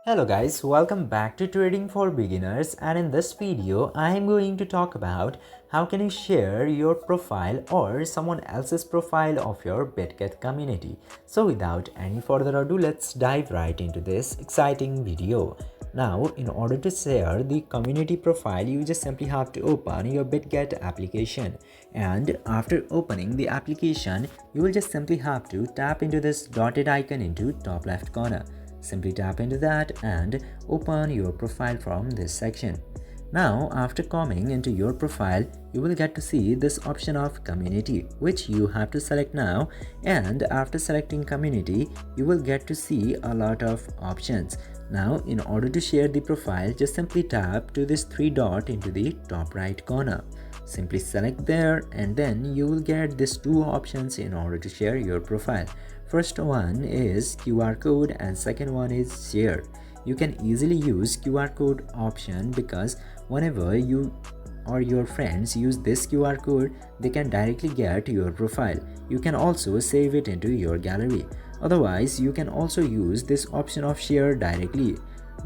Hello guys, welcome back to Trading for Beginners, and in this video I am going to talk about how can you share your profile or someone else's profile of your Bitget community. So without any further ado, let's dive right into this exciting video. Now, in order to share the community profile, you just simply have to open your Bitget application, and after opening the application, you will just simply have to tap into this dotted icon into top left corner. Simply tap into that and open your profile from this section. Now, after coming into your profile, you will get to see this option of community, which you have to select now. And after selecting community, you will get to see a lot of options. Now, in order to share the profile, just simply tap to this three dot into the top right corner. Simply select there, and then you will get these two options in order to share your profile. First one is QR code and second one is share. You can easily use QR code option because whenever you or your friends use this QR code, they can directly get your profile. You can also save it into your gallery. Otherwise, you can also use this option of share directly.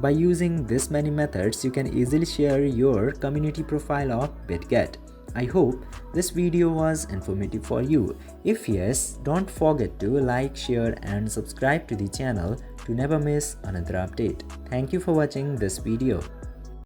By using this many methods, you can easily share your community profile of Bitget. I hope this video was informative for you. If yes, don't forget to like, share and subscribe to the channel to never miss another update. Thank you for watching this video.